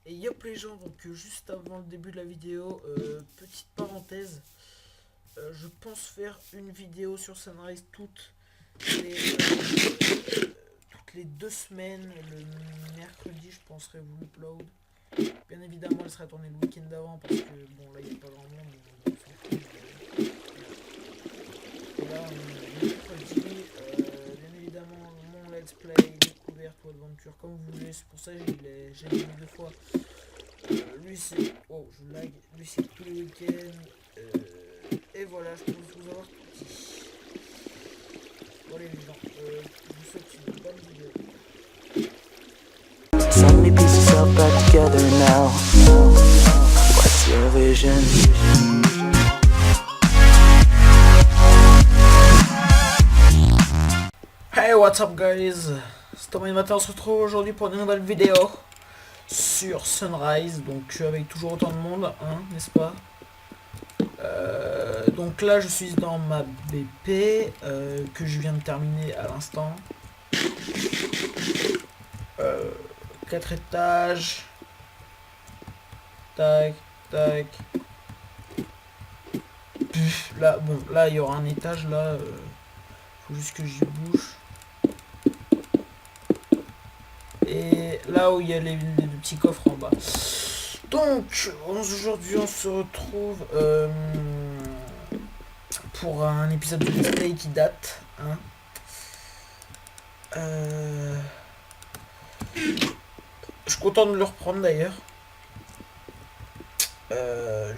Et yop les gens, donc juste avant le début de la vidéo, petite parenthèse, je pense faire une vidéo sur Sunrise toutes les 2 semaines, le mercredi je penserai vous upload. Bien évidemment elle sera tournée le week-end d'avant parce que bon là il n'y a pas grand monde, donc on s'en fout. Et là on est mercredi, bien évidemment mon let's play, découverte ou aventure comme vous voulez, c'est pour ça que j'ai mis 2 fois. Lui c'est. Oh, je lag. Lui c'est tous les week-ends. Et voilà, je pense vous avoir tout dit. Bon, les gens, je vous souhaite une bonne vidéo. So many pieces all back together now. What's your vision? Hey, what's up, guys? C'est Thomas et Matin, on se retrouve aujourd'hui pour une nouvelle vidéo sur Sunrise. Donc, avec toujours autant de monde, hein, n'est-ce pas? Donc là, je suis dans ma BP que je viens de terminer à l'instant. 4 étages. Tac, tac. Là, bon, là, il y aura un étage, là. Faut juste que j'y bouge. Et là où il y a les petits coffres en bas. Donc, aujourd'hui, on se retrouve pour un épisode de Let's Play qui date. Hein. Je suis content de le reprendre d'ailleurs.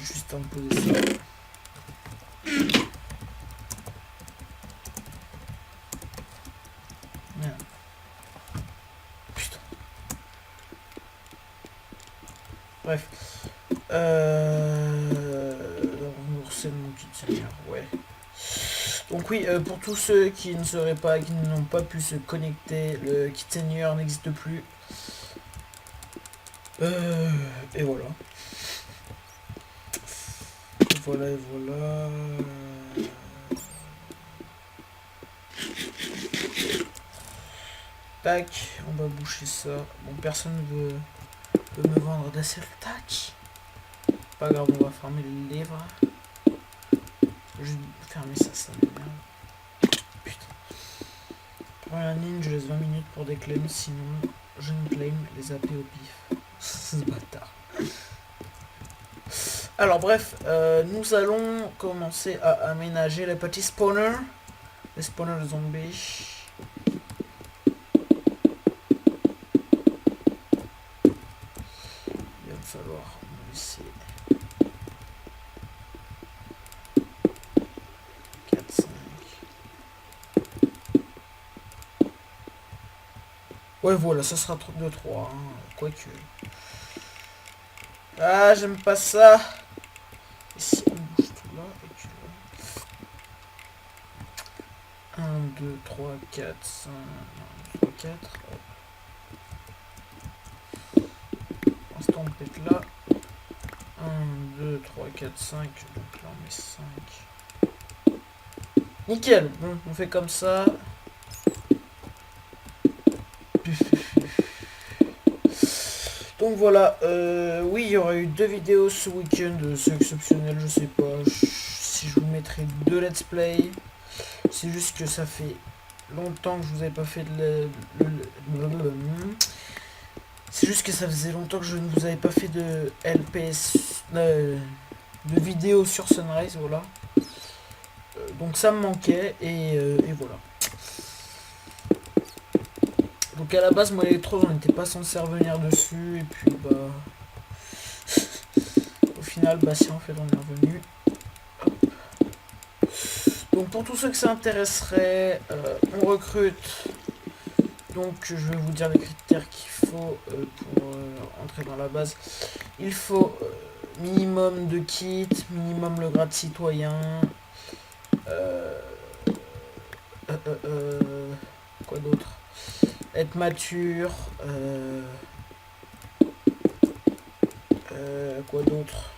Juste un peu poser ça. Merde. Putain. Bref. Rembourser mon kit seigneur, ouais. Donc oui, pour tous ceux qui n'ont pas pu se connecter, le kit seigneur n'existe plus. Et voilà. Et voilà. Tac, on va boucher ça. Bon, personne ne veut me vendre d'assez tac. Pas grave, on va fermer le livre. Juste fermer ça, ça m'énerve. Putain. Première ligne, je laisse 20 minutes pour des claims, sinon je ne claim les AP au pif. Ce bâtard. Alors bref, nous allons commencer à aménager les petits spawners. Les spawners de zombies. Il va falloir me laisser 4, 5. Ouais voilà, ça sera 2, 3. Hein, quoique. Ah, j'aime pas ça. Et si on bouge tout là et tu là. 1, 2, 3, 4, 5, 3, 4. Instant on pète là. 1, 2, 3, 4, 5. Donc là on met 5. Nickel. Bon, on fait comme ça. Donc voilà, oui, il y aura eu 2 vidéos ce week-end, c'est exceptionnel, je sais pas si je vous mettrai 2 let's play. C'est juste que ça fait longtemps que je vous avais pas fait c'est juste que ça faisait longtemps que je ne vous avais pas fait de LPS, de vidéo sur Sunrise, voilà. Donc ça me manquait et voilà. Donc à la base, moi l'électro, on n'était pas censé revenir dessus, et puis bah... au final, bah si en fait on est revenu. Hop. Donc pour tous ceux que ça intéresserait, on recrute. Donc je vais vous dire les critères qu'il faut pour entrer dans la base. Il faut minimum de kit, minimum le grade citoyen. Quoi d'autre? Être mature, quoi d'autre?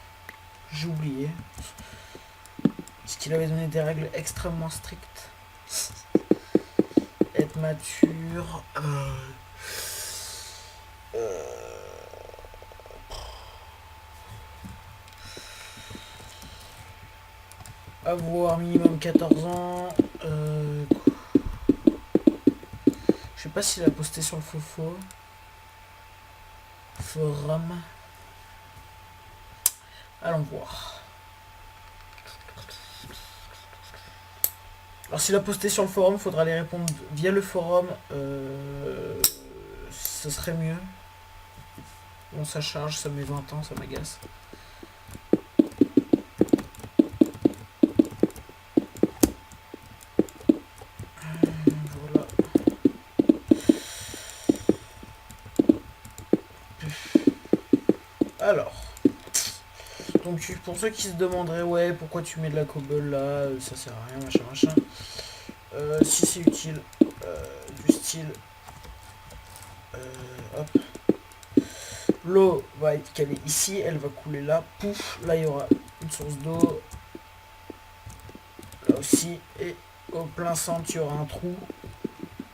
J'ai oublié. Parce qu'il avait donné des règles extrêmement strictes. Être mature, Avoir minimum 14 ans. Je sais pas s'il a posté sur le forum. Allons voir. Alors s'il a posté sur le forum, il faudra aller répondre via le forum. Ce serait mieux. Bon, ça charge, ça met 20 ans, ça m'agace. Voilà. Alors. Donc pour ceux qui se demanderaient, ouais, pourquoi tu mets de la cobble là, ça sert à rien, machin. Si c'est utile, du style, hop. L'eau va être calée ici, elle va couler là, pouf, là il y aura une source d'eau, là aussi, et au plein centre il y aura un trou,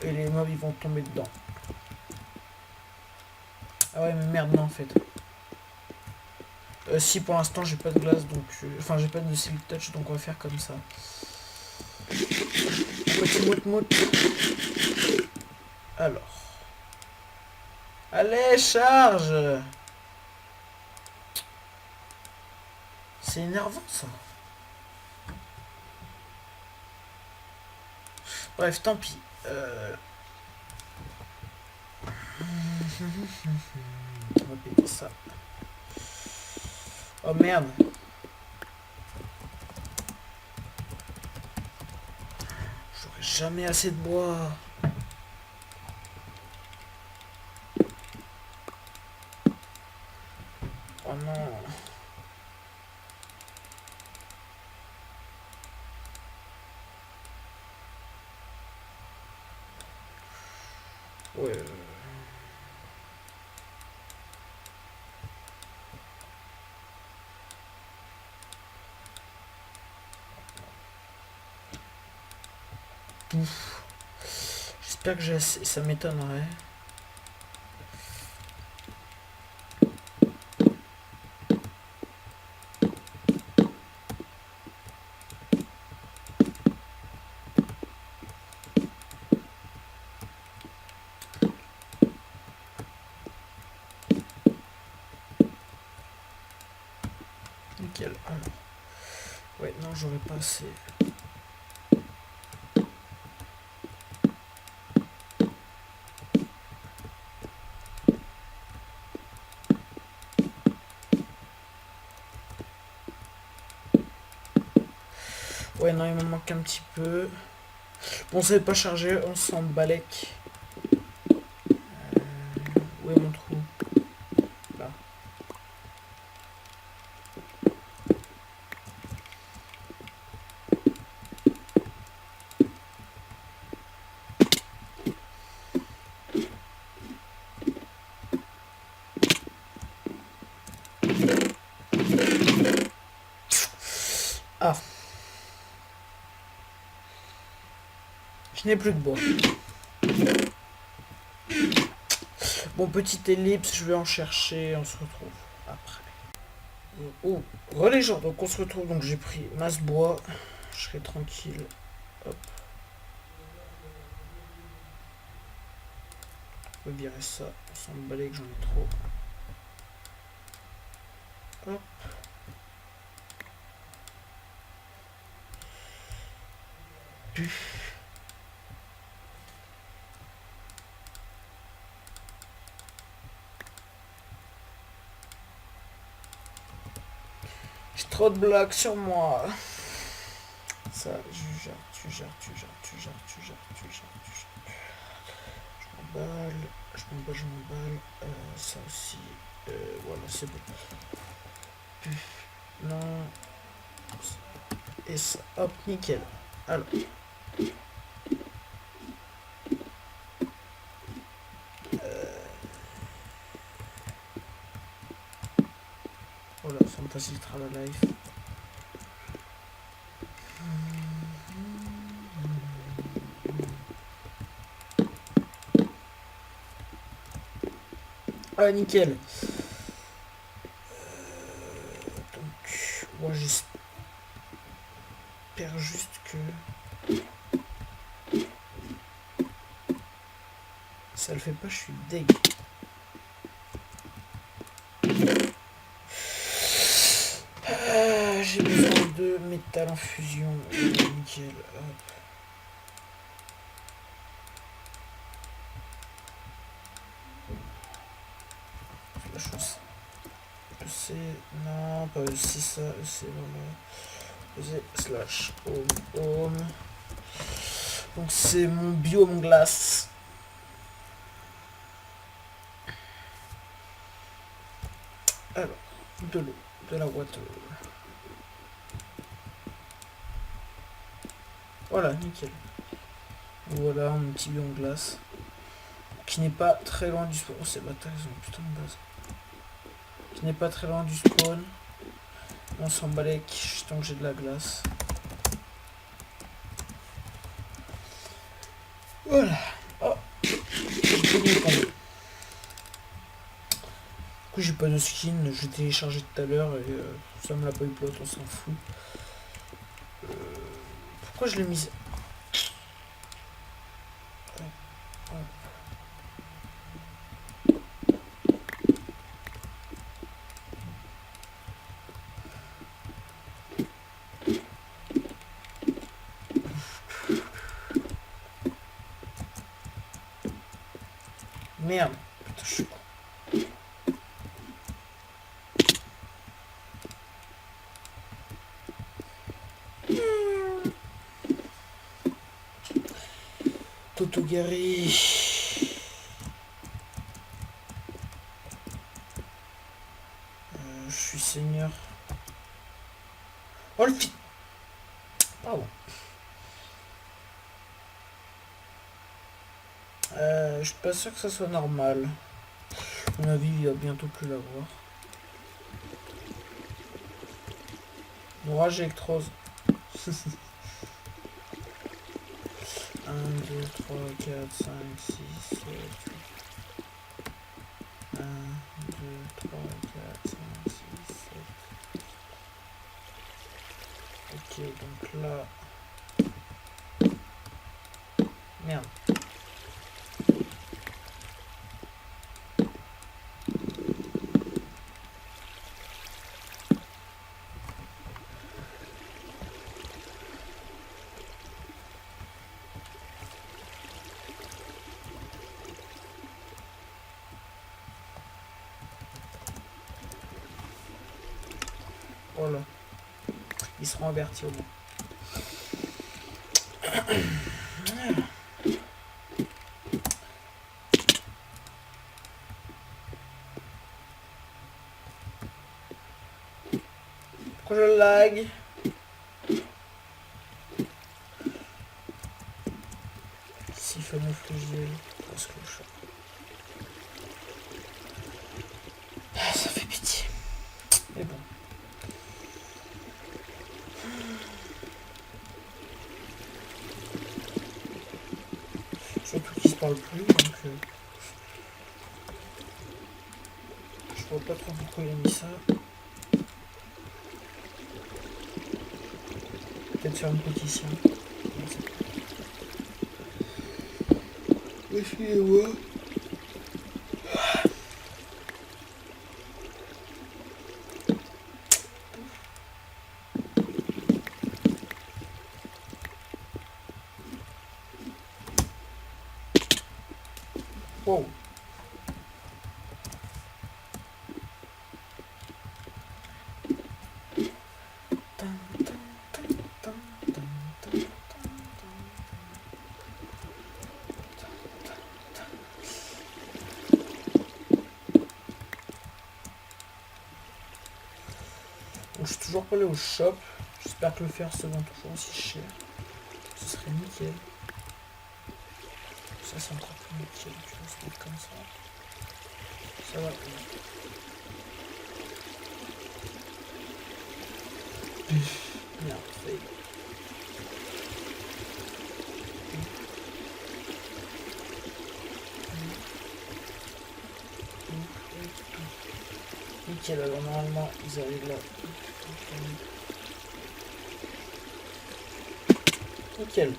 et les mobs ils vont tomber dedans. Ah ouais mais merde non en fait. Si pour l'instant j'ai pas de glace donc... Enfin j'ai pas de silk touch donc on va faire comme ça. Petit mout. Alors. Allez charge. C'est énervant ça. Bref tant pis. On va péter ça. Oh merde. J'aurai jamais assez de bois. Oh non. Ouais. Ouf. J'espère que j'ai assez. Ça m'étonnerait. Nickel. Alors. Ouais, non, j'aurais pas assez. Ouais, non, il me manque un petit peu. Bon, ça n'est pas chargé, on s'en balèque. Où est mon trou? Là. Ah. Je n'ai plus de bois. Bon, petite ellipse, je vais en chercher, on se retrouve après. Oh, relégeant, donc on se retrouve, donc j'ai pris masse bois, je serai tranquille. Hop. On va virer ça, on s'en balai que j'en ai trop. Hop. J'ai trop de blagues sur moi. Ça, tu gères. Je m'emballe. Ça aussi. Voilà, c'est bon. Non. Et ça, hop, nickel. Alors. Voilà, ça me facilitera la life. Ah, nickel. Donc, moi J'espère juste que ça le fait pas, je suis deg. J'ai besoin de métal en fusion. Nickel. Hop. La chose. EC. Non, pas EC ça. EC voilà. EC slash home. Donc c'est mon biome glace. Alors, de l'eau, de la water. Voilà, nickel. Voilà mon petit biome glace. Qui n'est pas très loin du spawn. Oh, ces bâtards, ils ont une putain de base. Qui n'est pas très loin du spawn. On s'en balèque tant que j'ai de la glace. Voilà. Oh, j'ai bien tombé. Du coup, j'ai pas de skin. Je l'ai téléchargé tout à l'heure et ça me l'a pas eu plot, on s'en fout. Pourquoi je l'ai mis? Merde. Putain, je suis con. Totogari. Je suis seigneur. Oh le fit. Pardon. Je suis pas sûr que ça soit normal. À mon avis, il va bientôt plus l'avoir. Orage électrose. 1, 2, 3, 4, 5, 6, 7, 8. 1, 2, 3, 4, 5, 6, 7. Ok, donc là... Merde. Voilà. Ils seront avertis au moins. Pourquoi je lag? Si fameux flugiel. Parce que je... Ça fait pitié. Mais bon. Surtout qu'ils se parlent plus, donc je vois pas trop pourquoi il a mis ça. Peut-être faire une pétition. Excusez-moi. Wow. Donc, je suis toujours pas allé au shop. J'espère que le fer se vend toujours aussi cher. Ce serait nickel. Ça c'est encore plus nickel. Tu vois, se mettre comme ça. Ça va. Merde, ça y est. Nickel, alors normalement ils arrivent là. Nickel.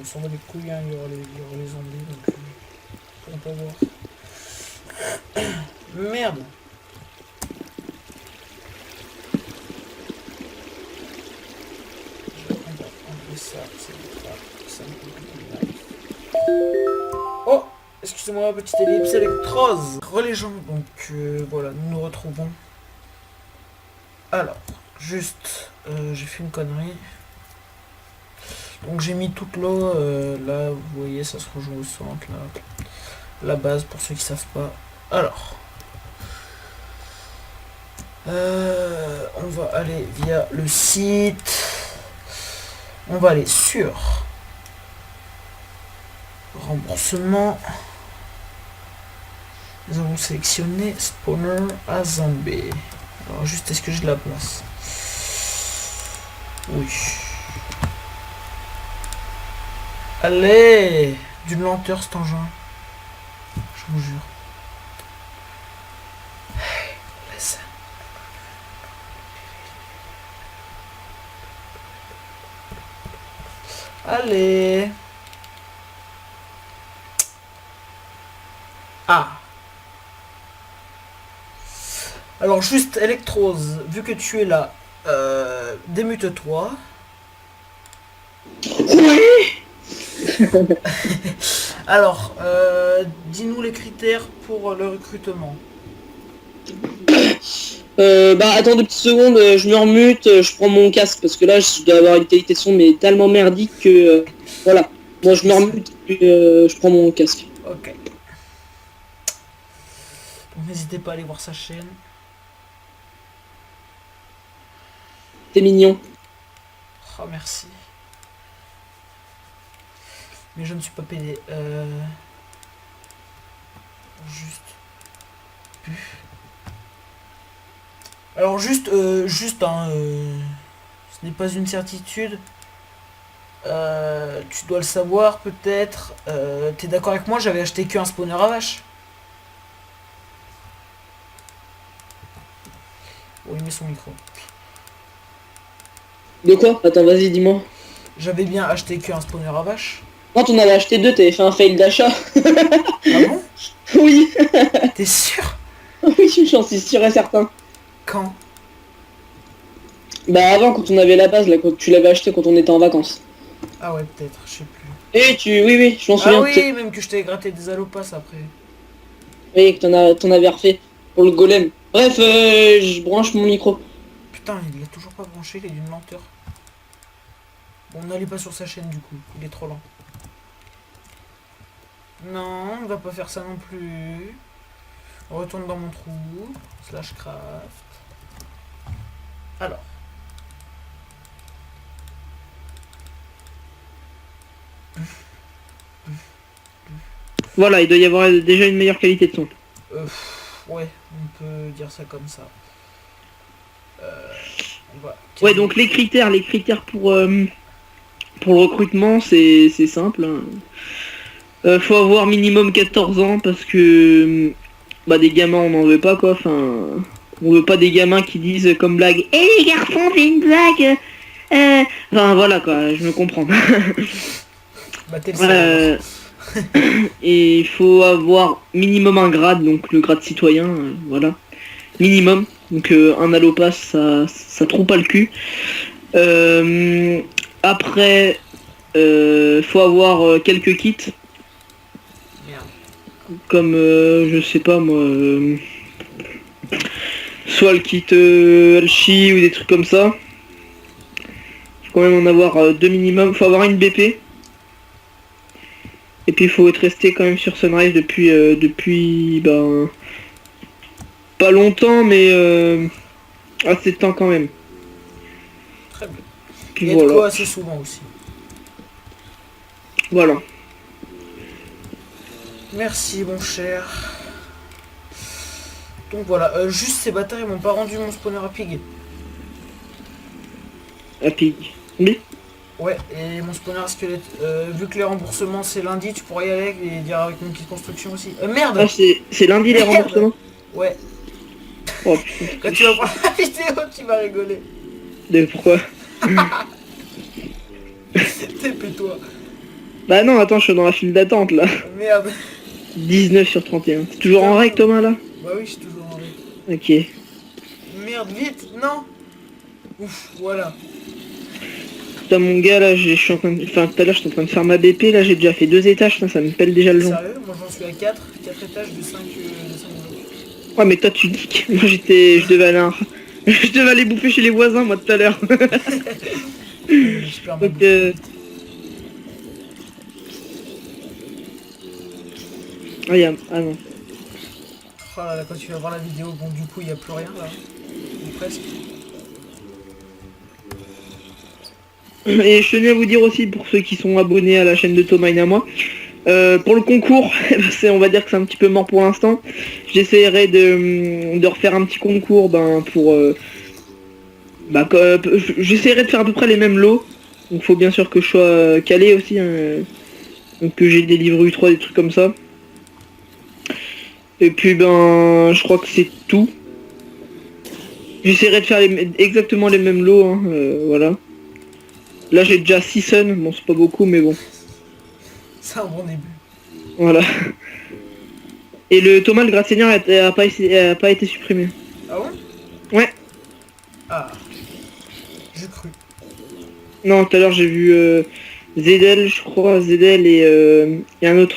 On s'en va les couilles, hein, il y aura les zombies, donc on peut pas voir. Merde. On va enlever ça, ça me complique le live. Oh, excusez-moi, petite ellipse électrose. Les gens, donc voilà, nous nous retrouvons. Alors, juste, j'ai fait une connerie. Donc j'ai mis toute l'eau, là vous voyez ça se rejoint au centre, là, la base pour ceux qui savent pas. Alors, on va aller via le site, on va aller sur remboursement, nous allons sélectionner spawner à zombie. Alors juste est-ce que j'ai de la place? Oui. Allez, d'une lenteur cet engin. Je vous jure. Laisse. Allez. Ah. Alors juste Electrose, vu que tu es là, démute-toi. Alors, dis-nous les critères pour le recrutement. Bah attends 2 petites secondes, je me remute, je prends mon casque parce que là je dois avoir une qualité de son mais tellement merdique que voilà. Moi je me remute et je prends mon casque. Ok. Donc n'hésitez pas à aller voir sa chaîne. T'es mignon. Oh merci. Mais je ne suis pas payé. Juste. Alors juste, hein, ce n'est pas une certitude. Tu dois le savoir peut-être. T'es d'accord avec moi? J'avais acheté qu'un spawner à vache. Oh, il met son micro. De quoi? Attends vas-y dis-moi. J'avais bien acheté qu'un spawner à vache. Quand on avait acheté 2, t'avais fait un fail d'achat. Ah bon? Oui. T'es sûr? Oui, j'en suis sûr et certain. Quand? Bah avant quand on avait la base là, quand tu l'avais acheté quand on était en vacances. Ah ouais peut-être, je sais plus. Et oui, je m'en Ah souviens. oui, même que je t'ai gratté des allopas après. Oui, que t'en avais refait pour le golem. Bref, je branche mon micro. Putain, il l'a toujours pas branché, il est d'une lenteur. Bon, n'allez pas sur sa chaîne du coup, il est trop lent. Non, on va pas faire ça non plus. On retourne dans mon trou. Slash craft. Alors. Voilà, il doit y avoir déjà une meilleure qualité de son. Ouais, on peut dire ça comme ça. On va... Ouais, donc les critères pour le recrutement, c'est simple. Hein. Faut avoir minimum 14 ans parce que bah des gamins on n'en veut pas quoi. Enfin, on veut pas des gamins qui disent comme blague "Eh les garçons, c'est une blague." Enfin voilà quoi, je me comprends. Bah, t'es le seul. Et il faut avoir minimum un grade, donc le grade citoyen, voilà. Minimum. Donc un allopass, ça trouve pas le cul. Après, faut avoir quelques kits. Merde. Comme, je sais pas moi, soit le kit Alchi ou des trucs comme ça. Faut quand même en avoir 2 minimum. Faut avoir une BP. Et puis il faut être resté quand même sur Sunrise depuis ben, pas longtemps mais assez de temps quand même. Très bien. Puis Et voilà. de quoi assez souvent aussi. Voilà. Merci mon cher. Donc voilà, juste ces bâtards ils m'ont pas rendu mon spawner à pig. À pig. Oui. Ouais, et mon spawner squelette, vu que les remboursements c'est lundi, tu pourrais y aller et dire avec une petite construction aussi. Merde. Ah, c'est lundi les Merde. remboursements. Ouais, Oh putain, ça quand fait tu vas chier. voir la vidéo, tu vas rigoler. Pourquoi? Tépé-toi. Bah non, attends, je suis dans la file d'attente là. Merde. 19 sur 31. T'es toujours en règle Thomas là? Bah oui, je suis toujours en règle. Ok. Merde, vite, non. Ouf, voilà. Putain mon gars là, je suis en train de... Enfin tout à l'heure j'étais en train de faire ma BP, là j'ai déjà fait 2 étages, putain, ça me pèle déjà le long. Sérieux, moi j'en suis à 4 étages de 5 blocs. Ouais mais toi tu geeks, moi j'étais... Je devais aller Je devais aller bouffer chez les voisins moi tout à l'heure. Je perds ma Donc bouffe. Ah, y a... ah non. Oh là là, quand tu vas voir la vidéo, bon du coup il n'y a plus rien là. Ou presque. Et je tenais à vous dire aussi pour ceux qui sont abonnés à la chaîne de Thomas et à moi, pour le concours, on va dire que c'est un petit peu mort pour l'instant. J'essaierai de refaire un petit concours pour... j'essaierai de faire à peu près les mêmes lots. Donc faut bien sûr que je sois calé aussi. Hein, donc que j'ai des livres U3, des trucs comme ça. Et puis je crois que c'est tout. J'essaierai de faire exactement les mêmes lots. Hein, voilà. Là j'ai déjà 6 suns, bon c'est pas beaucoup mais bon. C'est un bon début. Voilà. Et le Thomas le gratte-seigneur a pas été supprimé. Ah bon? Ouais. Ah. J'ai cru. Non, tout à l'heure j'ai vu Zedel, je crois, Zedel et un autre.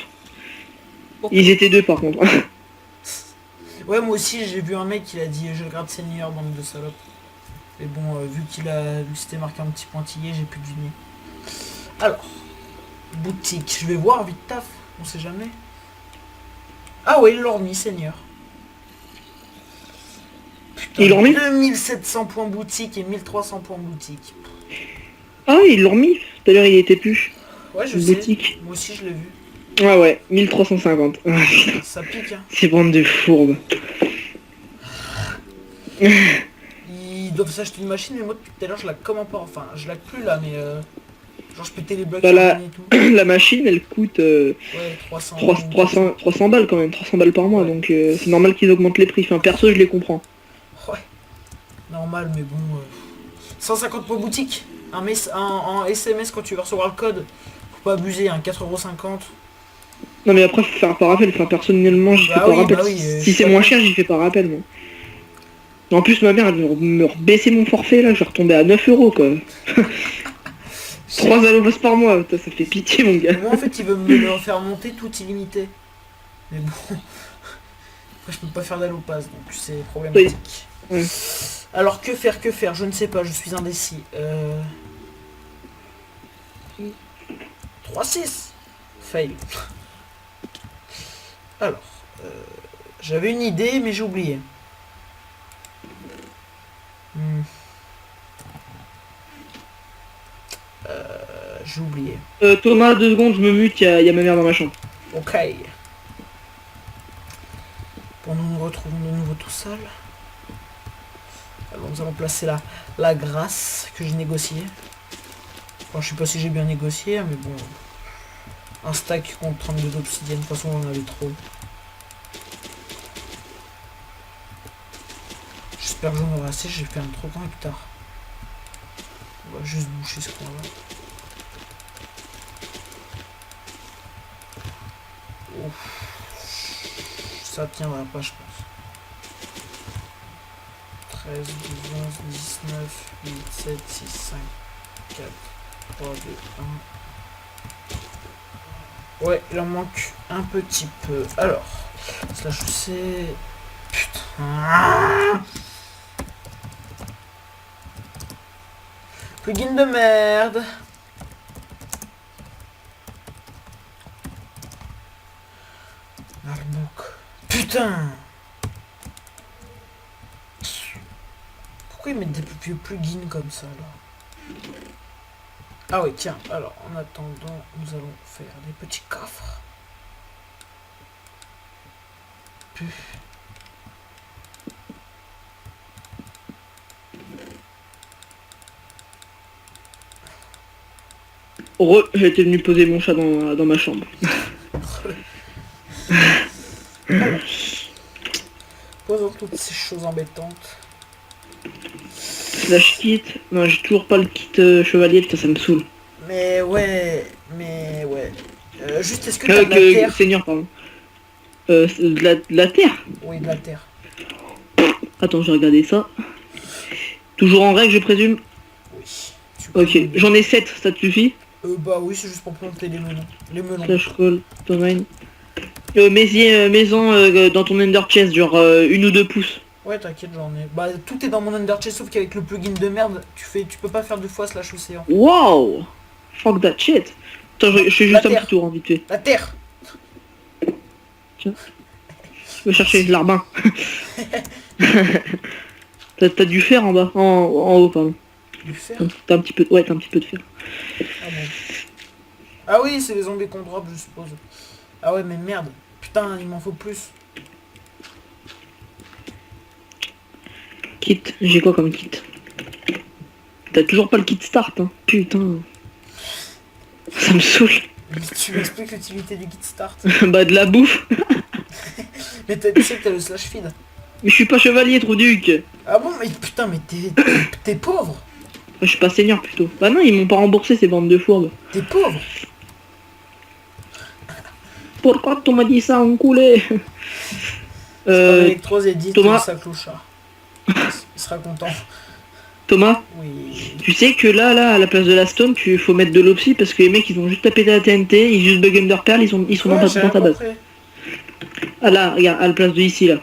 Ok. Ils étaient 2 par contre. Ouais, moi aussi j'ai vu un mec qui a dit je le garde seigneur, bande de salopes. Mais bon, vu que c'était marqué un petit pointillé, j'ai plus deviner. Alors, boutique, je vais voir vite taf, on sait jamais. Ah ouais, ils l'ont remis, seigneur. Putain, Ils l'ont remis 2700 points boutique et 1300 points boutique. Ah ils l'ont remis. Tout à l'heure il était plus. Ouais, je Boutique. sais. Moi aussi je l'ai vu. Ah ouais, 1350. Ah, putain, Ça pique, hein. ces bandes de fourbes. Ils doivent s'acheter une machine, mais moi depuis tout à l'heure je la commande pas. Enfin, je la plus là, mais genre je pétais les blocs Bah, sur la- le et tout. La machine elle coûte Ouais, 300. 300 balles quand même, 300 balles par mois, Ouais. donc c'est normal qu'ils augmentent les prix. Enfin perso je les comprends. Ouais, normal, mais bon. 150 points boutique. En SMS quand tu vas recevoir le code. Faut pas abuser, hein, 4,50 €. Non mais après faut faire par appel, enfin personnellement j'y Bah fais par oui, appel. bah oui, Si c'est pas moins bien. cher j'y fais par appel moi. En plus ma mère elle veut me rebaisser mon forfait là, je vais retomber à 9 € quoi. 3 allos par mois, putain, ça fait pitié mon gars. Moi en fait il veut me le faire monter tout illimité. Mais bon. Après je peux pas faire d'allopass, donc c'est problématique. Oui. Alors que faire, je ne sais pas, je suis indécis. 3-6. Fail. Alors, j'avais une idée mais j'ai oublié. J'ai oublié. Thomas, 2 secondes, je me mute, y a ma mère dans ma chambre. Ok. Bon, nous nous retrouvons de nouveau tout seul. Alors, nous allons placer la grâce que j'ai négociée. Enfin, je sais pas si j'ai bien négocié, mais bon. Un stack contre 32 d'obsidienne, de toute façon on en avait trop. J'espère que j'en aurai assez, j'ai fait un trop grand hectare. On va juste boucher ce coin là. Ça tiendra pas je pense. 13, 12, 11, 19, 8, 7, 6, 5, 4, 3, 2, 1. Ouais, il en manque un petit peu. Alors, ça je sais... Putain. Plugin de merde. Arnouk. Putain. Pourquoi ils mettent des vieux plugins comme ça là? Ah oui, tiens, alors en attendant, nous allons faire des petits coffres. Puf. J'étais venu poser mon chat dans ma chambre. Posons toutes ces choses embêtantes. Slash kit. Non, j'ai toujours pas le kit chevalier, putain, ça me saoule. Mais ouais. Juste, est-ce que t'as de la terre? Seigneur, pardon. De la terre. Oui, de la terre. Attends, j'ai regardé ça. Toujours en règle, je présume. Oui. Ok, j'en ai 7, ça te suffit? Bah oui, c'est juste pour planter les melons. Les melons. Slash roll, domaine. Maison dans ton Ender Chest, genre 1 ou 2 pouces. Ouais, t'inquiète, j'en ai. Bah, tout est dans mon Ender Chest, sauf qu'avec le plugin de merde, tu peux pas faire 2 fois slash océan. Wow! Fuck that shit. Attends, je fais juste un petit tour, hein, vite fait. La terre. Tiens. Je vais chercher de l'arbin. T'as du fer en bas, en haut, pardon. Du fer. T'as un petit peu, ouais, t'as un petit peu de fer. Ah bon. Ah oui, c'est les zombies qu'on drop, je suppose. Ah ouais, mais merde. Putain, il m'en faut plus. Kit, j'ai quoi comme kit? T'as toujours pas le kit start, hein. Putain. Ça me saoule. Tu m'expliques l'utilité du kit start. Bah de la bouffe. Mais tu sais que t'as le slash feed. Mais je suis pas chevalier, trop duc. Ah bon, mais putain, mais t'es pauvre. Je suis pas seigneur plutôt. Bah non, ils m'ont pas remboursé ces bandes de fourbes. T'es pauvre. Pourquoi tu m'as dit ça, enculé? Electros et dit Thomas. sa clochard. Il sera content. Thomas, Oui. tu sais que là, à la place de la stone, faut mettre de l'opsie parce que les mecs ils ont juste tapé la TNT, ils juste bug under pearl, ils sont dans ta base. Ah là, regarde, à la place de ici là.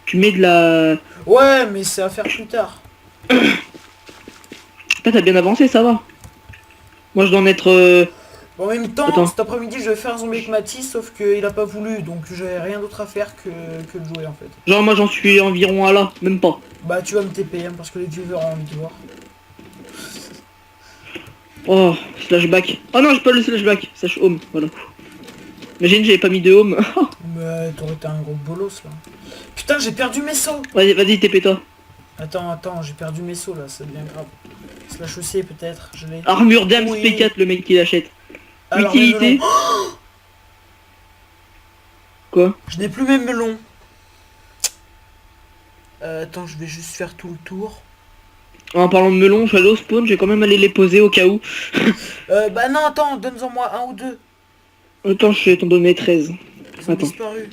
Tu mets de la... Ouais, mais c'est à faire plus tard. Là t'as bien avancé, ça va. Moi je dois en être... Bon, en même temps, Attends. cet après-midi, je vais faire un zombie avec Mathis, sauf qu'il a pas voulu, donc j'avais rien d'autre à faire que de jouer en fait. Genre moi j'en suis environ à là, même pas. Bah, tu vas me TPM parce que les viewers ont envie de voir. Oh, slashback. Oh non, j'ai pas le slashback, slash home, voilà. Imagine, j'avais pas mis de home. Mais t'aurais été un gros bolos là. Putain, j'ai perdu mes sauts. Vas-y, TP-toi. Attends, j'ai perdu mes sauts là, c'est bien grave. Slash OC peut-être, je l'ai. Armure d'âme Oui. P4, le mec qui l'achète. Alors, Utilité. mes melons. Quoi? Je n'ai plus mes melons. Attends, je vais juste faire tout le tour. En parlant de melon, je suis allé au spawn, j'ai quand même allé les poser au cas où. Bah non, attends, donne-en moi un ou deux. Attends, je vais t'en donner 13. Ils ont Attends. disparu.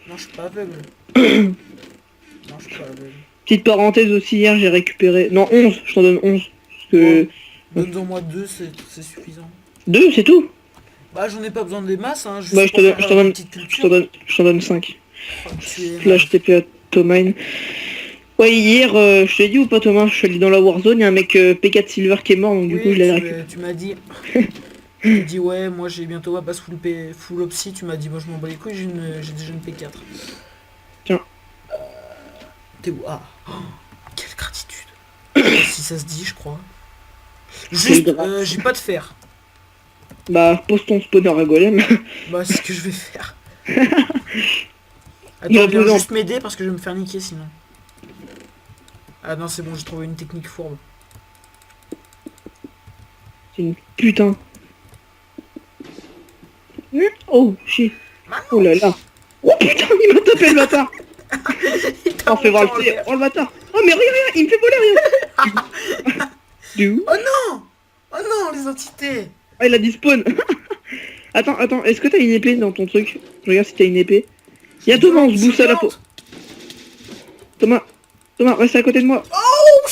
Non, je suis pas aveugle. Non, je suis pas aveugle. Petite parenthèse aussi, hier j'ai récupéré... Non, 11, je t'en donne 11. Parce que... Donne-en moi deux, c'est suffisant. 2, c'est tout? Bah j'en ai pas besoin des masses, hein. Juste Bah, je pour te donne- faire je t'en une donne- petite Je culture. t'en donne 5. Oh, tu es Flash TP à Tomine. Ouais, hier, je te l'ai dit ou pas Thomas, je suis allé dans la Warzone, il y a un mec P4 Silver qui est mort, donc du Oui, coup je l'ai récupéré. tu m'as dit. Tu m'as dit ouais, moi j'ai bientôt ma base full opsy, tu m'as dit moi je m'en bats les couilles, j'ai déjà une P4. Tiens. T'es où? Ah, oh, quelle gratitude. Si ça se dit, je crois. Juste, j'ai pas de fer. Bah, pose ton spawner à golem. Bah c'est ce que je vais faire. Il va Attends, viens poser en- juste m'aider parce que je vais me faire niquer sinon. Ah non, c'est bon, j'ai trouvé une technique fourbe. C'est une putain. Oh, shit. Oh là là. Oh putain, il m'a tapé le bâtard. Oh, fais voir le tir. Oh le bâtard. Oh mais regarde, il me fait voler, regarde. D'où? Oh non! Oh non, les entités! Ah, il a dit spawn. Attends, est-ce que t'as une épée dans ton truc? Je regarde si t'as une épée. Y'a Thomas, on se booste à la peau. Thomas, reste à côté de moi. Oh!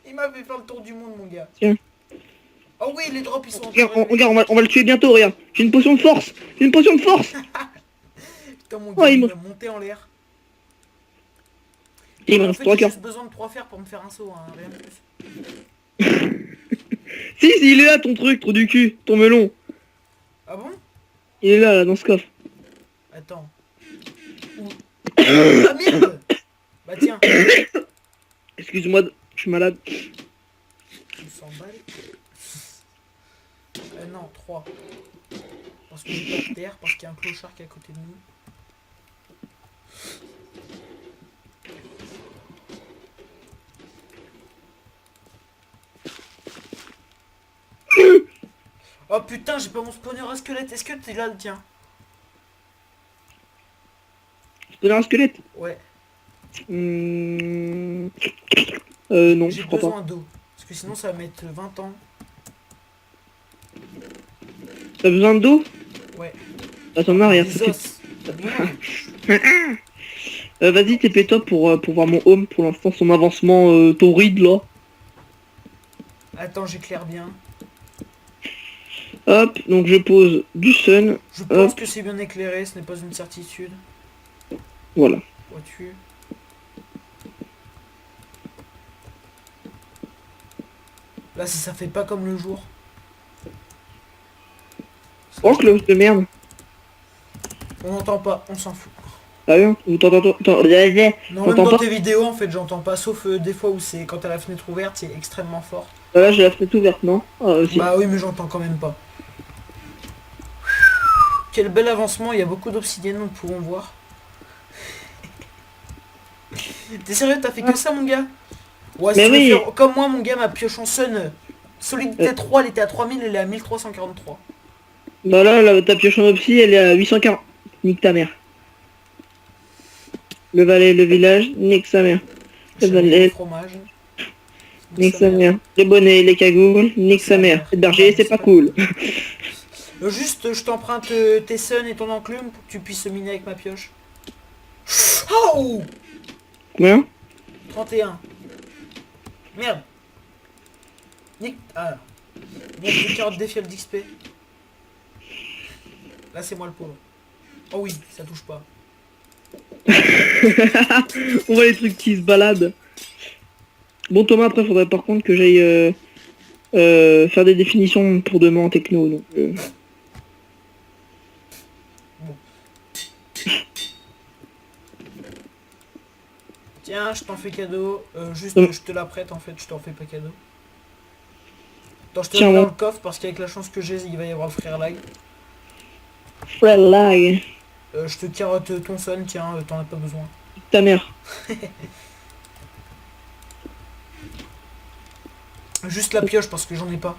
Il m'a fait faire le tour du monde, mon gars. Tiens. Oh oui, les drops, ils sont... Regarde, on va le tuer bientôt, regarde. J'ai une potion de force. Putain, mon Oh, gars, il il me- m'a monté en l'air. Et il me En reste fait, 3 j'ai cœurs. juste besoin de 3 fers pour me faire un saut, hein, rien de plus. Si, il est là ton truc, trou du cul, ton melon. Ah bon? Il est là, dans ce coffre. Attends. Où? Ah merde! Bah tiens, Excuse-moi, je suis malade. je me sens mal. Non, 3. Parce que j'ai pas de terre, parce qu'il y a un clochard qui est à côté de nous. Oh putain, j'ai pas mon spawner à squelette. Est-ce que t'es là le tien? Spawner un squelette. Ouais. Non, J'ai je crois pas. besoin d'eau. Parce que sinon ça va mettre 20 ans. T'as besoin d'eau? Ouais. Attends, rien. Des Ça fait... os. T'as besoin Vas-y, TP-toi pour voir mon home. Pour l'instant, son avancement torride, là. Attends, j'éclaire bien. Hop, donc je pose du sun. Je pense Hop, que c'est bien éclairé, ce n'est pas une certitude. voilà. Vois-tu? Là, si ça fait pas comme le jour. Oh, cloche de merde. On n'entend pas, on s'en fout. Ah oui, t'entends Non, même t'entends dans pas? tes vidéos, en fait, j'entends pas, sauf des fois où c'est quand t'as la fenêtre ouverte, c'est extrêmement fort. Là, j'ai la fenêtre ouverte, non? Ah, aussi. Bah oui, mais j'entends quand même pas. Quel bel avancement, il y a beaucoup d'obsidienne, nous pouvons voir. T'es sérieux, t'as fait que ça, mon gars? Ouais, si Mais tu veux oui. faire comme moi, mon gars, ma pioche en sun, solidité 3, elle était à 3000, elle est à 1343. Bah là, ta pioche en opsie, elle est à 840. Nique ta mère. Le valet, le village, nique sa mère. Le J'avais le valet, fromage. nique sa mère. Les bonnets, les cagoules, nique sa mère. Le berger, c'est pas cool. Juste, je t'emprunte tes suns et ton enclume pour que tu puisses miner avec ma pioche. Oh, Combien? 31. Merde. Nick. Ah. Bon, j'ai 40 des fioles d'XP. Là, c'est moi le pauvre. Oh oui, ça touche pas. On voit les trucs qui se baladent. Bon Thomas, après faudrait par contre que j'aille faire des définitions pour demain en techno. Donc, Tiens, je t'en fais cadeau. Juste, je te la prête en fait, je t'en fais pas cadeau. Attends, je te la Tiens, mets dans bon. le coffre parce qu'avec la chance que j'ai, il va y avoir le frère lag. Frère lag. Je te carotte ton sun, tiens, t'en as pas besoin. Ta mère. Juste la pioche parce que j'en ai pas.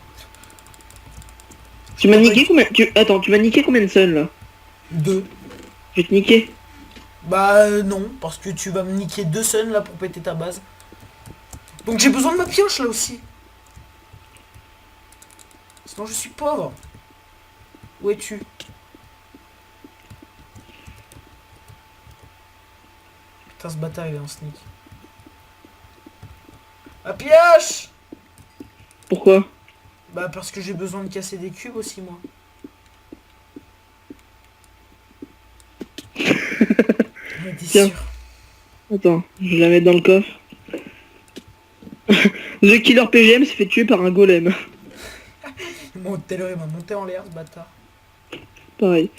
Tu m'as niqué combien Attends, tu m'as niqué combien de sun là? 2. Je vais te niquer. Bah non, parce que tu vas me niquer 2 suns là pour péter ta base. Donc j'ai besoin de ma pioche là aussi. Sinon je suis pauvre. Où es-tu? Putain, ce bâtard il est en sneak. Ma pioche! Pourquoi? Bah parce que j'ai besoin de casser des cubes aussi moi. Mais t'es Tiens. sûr? Attends, je vais la mettre dans le coffre. The Killer PGM s'est fait tuer par un golem. Il m'a monté en l'air ce bâtard. Pareil.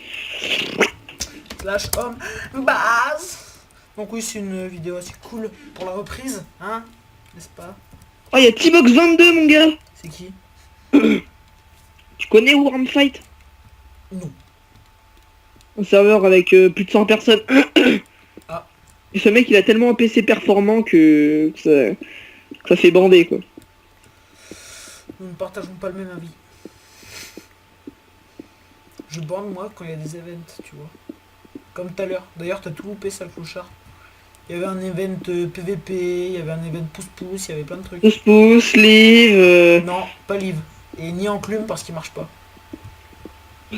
Slash homme base. Donc oui, c'est une vidéo assez cool pour la reprise, hein? N'est-ce pas? Oh, il y a T-Box 22 mon gars. C'est qui? Tu connais Warm Fight? Non. Un serveur avec plus de 100 personnes. Ah. Et ce mec il a tellement un PC performant que ça fait bander quoi. Nous ne partageons pas le même avis. Je bande moi quand il y a des events, tu vois. Comme tout à l'heure. D'ailleurs, t'as tout loupé, ça le clochard. Il y avait un event PVP, il y avait un event pouce-pouce, il y avait plein de trucs. Pouce pouce, live. Non, pas live. Et ni enclume parce qu'il marche pas.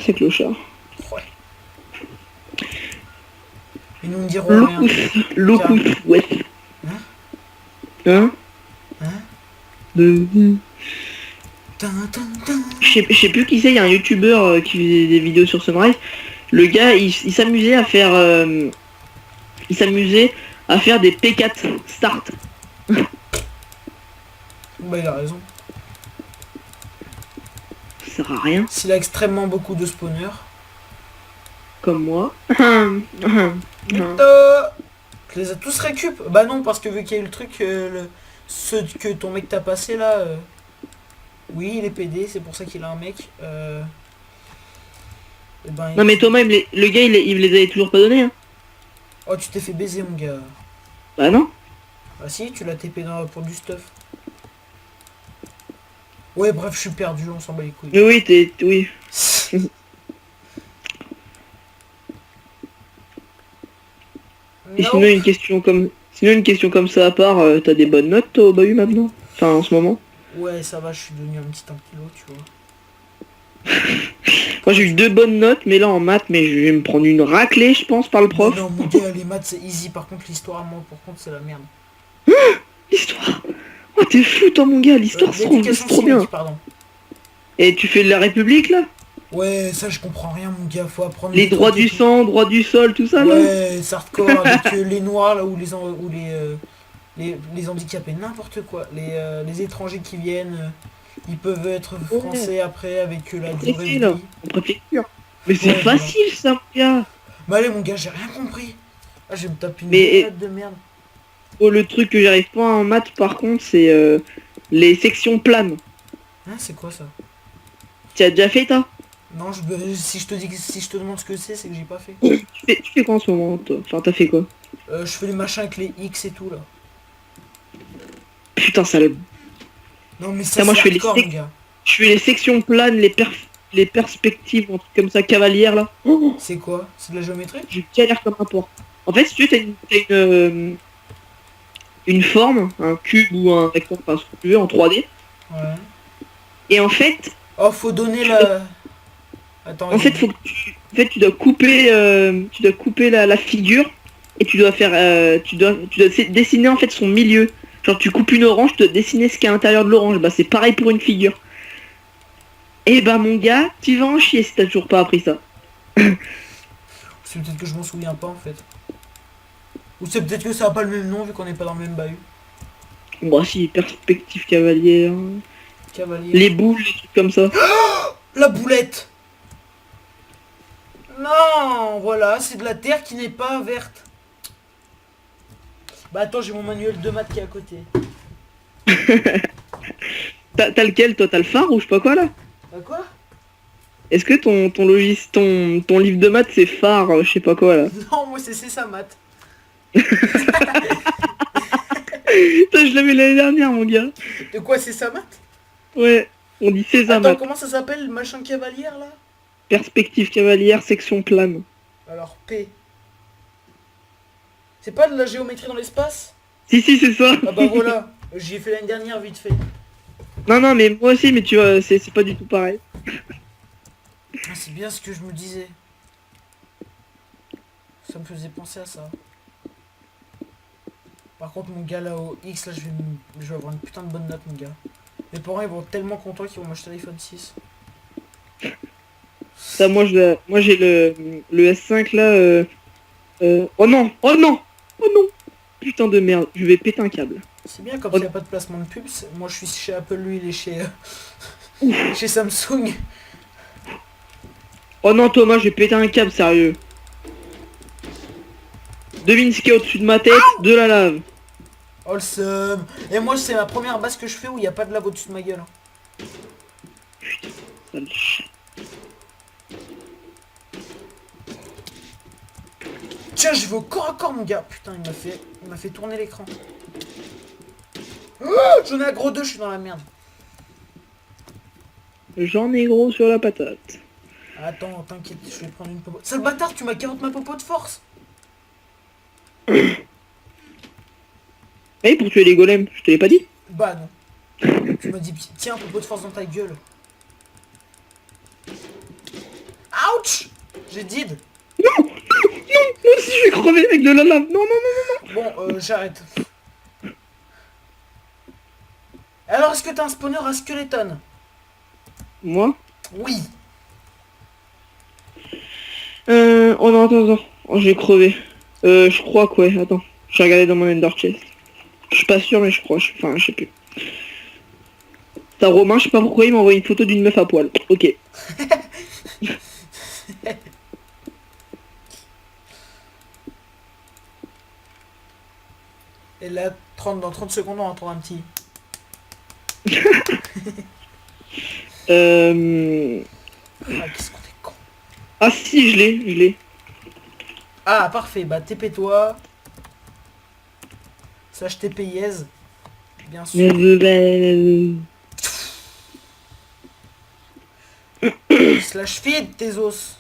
C'est clochard. Ouais. Ils nous ne diront rien. Locus, ouais. Hein? Hein? Hein? De... Tin, tin, tin. Je sais plus qui c'est, il y a un youtubeur qui faisait des vidéos sur Sunrise. Le gars, il s'amusait à faire... il s'amusait à faire des P4 start. Bah il a raison. Ça sert à rien, S'il a extrêmement beaucoup de spawners. comme moi. Tu les as tous récup? Bah non, parce que vu qu'il y a eu le truc, ceux que ton mec t'a passé là, oui il est PD, c'est pour ça qu'il a un mec. Et ben, Non mais Thomas, le gars, il me les avait toujours pas donnés. Hein. Oh tu t'es fait baiser mon gars. Bah non. Ah si, tu l'as TP pour du stuff. Ouais, bref, je suis perdu, on s'en bat les couilles. Mais oui, oui. Et Non. sinon une question comme ça à part, t'as des bonnes notes toi, au bahut maintenant? Enfin en ce moment? Ouais, ça va, je suis devenu un petit ankilo, tu vois. Moi j'ai eu 2 bonnes notes, mais là en maths, mais je vais me prendre une raclée je pense par le Mais prof. non, mon gars, les maths c'est easy, par contre l'histoire, moi, par contre, c'est la merde. L'histoire. Oh t'es fou toi mon gars, l'histoire c'est L'éducation trop bien. civique, pardon. Et tu fais de la République là? Ouais, ça je comprends rien, mon gars, faut apprendre Les des droits trucs et du tout. sang, droits du sol, tout ça là? Ouais, c'est hardcore avec les noirs là ou les handicapés, n'importe quoi. Les étrangers qui viennent, ils peuvent être Ouais. français après avec la durée Préfet, de là, vie. en préfecture. Mais c'est Ouais, voilà. facile ça mon gars. Mais allez mon gars, j'ai rien compris. Ah, je vais me taper une Mais note de merde. oh, le truc que j'arrive pas en maths par contre c'est les sections planes. Hein, c'est quoi ça? Tu as déjà fait toi? Non, si je te demande ce que c'est que j'ai pas fait. Tu fais quoi en ce moment toi? Enfin t'as fait quoi? Je fais les machins avec les X et tout là. Putain ça le... Non mais Ça, ça moi, c'est je fais les hardcore sec- mon gars. Je fais les sections planes, les perspectives, un truc comme ça, cavalière là. Oh, C'est quoi? C'est de la géométrie? je galère comme un porc. En fait si tu veux une forme, un cube ou un rectangle, enfin ce que tu veux en 3D. Ouais. Et en fait, Oh, faut donner la... Attends, En fait, tu dois couper, la figure et tu dois faire, tu dois dessiner en fait son milieu. Genre tu coupes une orange, tu dois dessiner ce qu'il y a à l'intérieur de l'orange. Bah c'est pareil pour une figure. Et bah mon gars, tu vas en chier si t'as toujours pas appris ça. c'est peut-être que je m'en souviens pas en fait. Ou c'est peut-être que ça a pas le même nom vu qu'on n'est pas dans le même bahut. Bon si, perspective cavalière, Cavalier. les boules, les trucs comme ça. La boulette! Non, voilà, c'est de la terre qui n'est pas verte. Bah attends, j'ai mon manuel de maths qui est à côté. T'as lequel toi? T'as le phare ou je sais pas quoi là? Bah quoi? Est-ce que ton livre de maths c'est phare, je sais pas quoi là? Non, moi c'est ça maths. Putain, je l'avais l'année dernière mon gars. De quoi c'est ça maths? Ouais, on dit César Attends, maths. comment ça s'appelle le machin cavalière là? Perspective cavalière, section plane. Alors P. C'est pas de la géométrie dans l'espace? Si c'est ça. Ah bah voilà, j'y ai fait l'année dernière vite fait. Non mais moi aussi, mais tu vois, c'est pas du tout pareil. Ah, c'est bien ce que je me disais. Ça me faisait penser à ça. Par contre mon gars là au X là je vais avoir une putain de bonne note mon gars. Mes parents ils vont être tellement contents qu'ils vont m'acheter l'iPhone 6. Ça, moi j'ai le S5 là. Oh non. Putain de merde, je vais péter un câble. C'est bien comme s'il n'y a pas de placement de pub. Moi je suis chez Apple, lui il est chez Samsung. Oh non Thomas, je vais péter un câble, sérieux. Devine ce qu'il y a au-dessus de ma tête, de la lave. Oh le seum. Et moi c'est ma première base que je fais où il n'y a pas de lave au-dessus de ma gueule. Hein. Sale chat. Tiens, je vais au corps à corps mon gars. Putain, il m'a fait tourner l'écran. Oh, j'en ai un gros 2, je suis dans la merde. J'en ai gros sur la patate. Attends, t'inquiète, je vais prendre une popo. Sale bâtard, tu m'as carotte ma popo de force. Eh, pour tuer les golems, je te l'ai pas dit? Bah non. Tu m'as dit, tiens, popo de force dans ta gueule. Ouch. J'ai dit. Moi aussi je vais crever avec de la lave. Non. Bon, j'arrête. Alors, est-ce que t'as un spawner à skeleton? Moi? Oui. Oh non, attends. Oh, j'ai crevé. Je crois que ouais, attends. J'ai regardé dans mon Ender Chest. Je suis pas sûr, mais je crois. Enfin, je sais plus. T'as Romain, je sais pas pourquoi il m'a envoyé une photo d'une meuf à poil. Ok. Et là, dans 30 secondes, on entend un petit. Ah, qu'est-ce qu'on est con. Ah si, je l'ai. Ah, parfait. Bah, TP-toi. Slash TP-Yes. Bien sûr. slash feed tes os.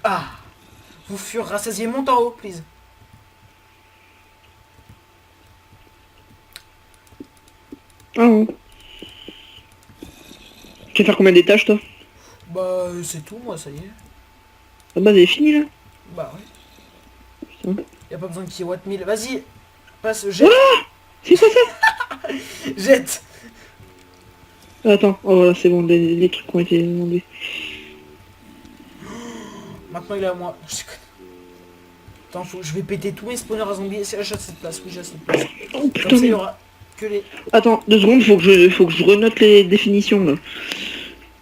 Ah. Vous furent rassasiés, monte en haut, please. Ah non. Tu vas faire combien d'étages toi? Bah c'est tout moi, ça y est. La base est finie là? Bah ouais. Putain. Y a pas besoin qu'il y ait Watt 1000. Vas-y. Passe, jette. C'est quoi ça? Jette. Attends, oh voilà, c'est bon, les trucs ont été demandés. Maintenant il est à moi. Attends, je vais péter tous mes spawners à zombies. C'est à cette place, oui j'ai cette place. Oh Comme putain, ça il y mais... aura que les... Attends, 2 secondes, faut que je renote les définitions là.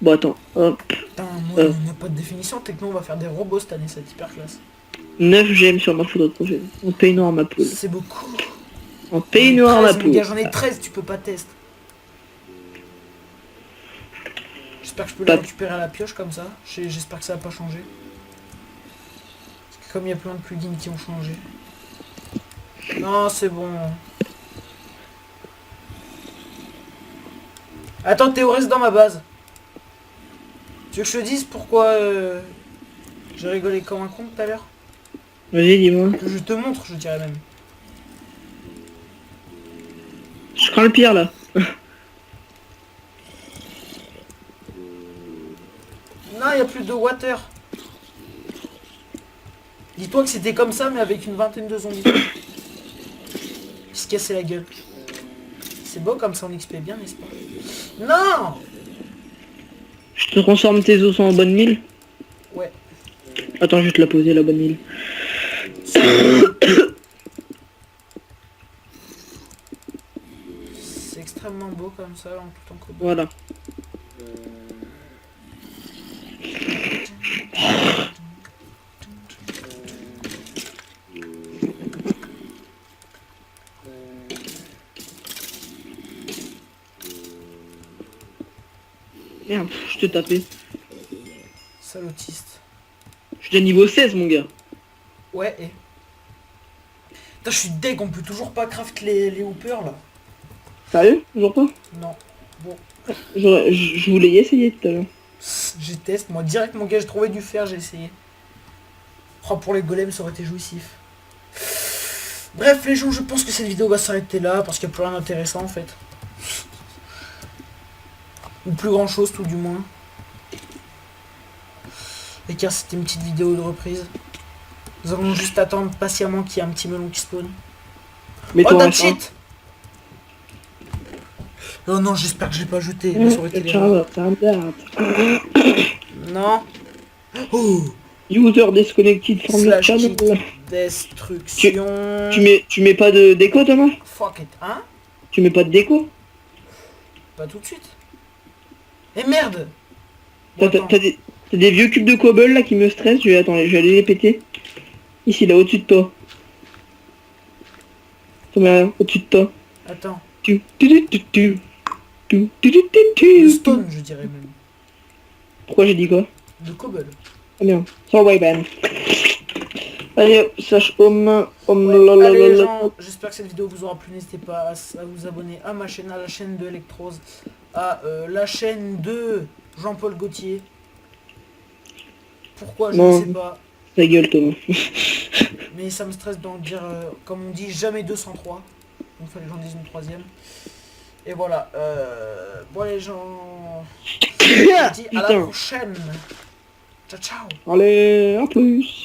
Bon attends, hop. Putain, moi on n'a pas de définition. Techno, on va faire des robots cette année, c'est hyper classe. 9 GM sur ma photo de projet. En pays noir ma poule. C'est beaucoup. En pays noir ma 13, mon poule. gars, j'en ai 13, tu peux pas tester. J'espère que je peux Pas- les récupérer à la pioche comme ça. J'espère que ça va pas changer. Parce que comme il y a plein de plugins qui ont changé. Non, c'est bon. Attends, Théo, reste dans ma base. Tu veux que je te dise pourquoi j'ai rigolé comme un con tout à l'heure? Vas-y, dis-moi. Que je te montre, je dirais même. Je crains le pire là. Non, il n'y a plus de water. Dis-toi que c'était comme ça, mais avec une vingtaine de zombies. Qui se cassaient la gueule. C'est beau comme ça, on XP bien, n'est-ce pas? Non! Je te transforme tes os en bonne mille. Ouais. Attends, je vais te la poser la bonne mille. C'est extrêmement beau comme ça, en tout en code. Voilà. Merde, je te tapais. Salotiste. Je suis à niveau 16 mon gars. Ouais, et... Putain, je suis deg, on peut toujours pas craft les hoopers, là. Sérieux? Toujours pas? Non. Bon, Je voulais y essayer tout à l'heure. j'ai test. Moi, direct, mon gars, j'ai trouvé du fer, j'ai essayé. Oh, pour les golems, ça aurait été jouissif. Bref, les gens, je pense que cette vidéo va s'arrêter là, parce qu'il n'y a plus rien d'intéressant, en fait. Ou plus grand chose, tout du moins. Et car c'était une petite vidéo de reprise. Nous allons juste attendre patiemment qu'il y ait un petit melon qui spawn. Mais Oh, toi, t'as cheat! Oh non, j'espère que je l'ai pas jeté. mais ça aurait été l'erreur. Non. Oh! User disconnected from the Slash channel. cheat. Destruction. Tu mets pas de déco Thomas? Fuck it, hein? Tu mets pas de déco? Pas tout de suite. Eh merde! Bon, T'as attends. t'as des vieux cubes de cobble là qui me stressent, attends, je vais aller les péter. Ici là, au-dessus de toi. Thomas, au-dessus de toi. Attends. Tu, tu, tu, tu, tu. Tu, tu, tu, tu, De tu. stone, je dirais même. Pourquoi j'ai dit quoi? De cobble. Ah bien, sorry Ben. Allez, slash home, Ouais, allez les gens, j'espère que cette vidéo vous aura plu. N'hésitez pas à vous abonner à ma chaîne, à la chaîne de Electrose, à la chaîne de Jean-Paul Gaultier. Pourquoi je Non. ne sais pas. Ta gueule Thomas. Mais ça me stresse d'en dire, comme on dit, jamais 203. Donc il fallait que j'en dise une troisième. Et voilà. Bon les gens, je vous dis à la Putain. prochaine. Ciao ciao. Allez, à plus.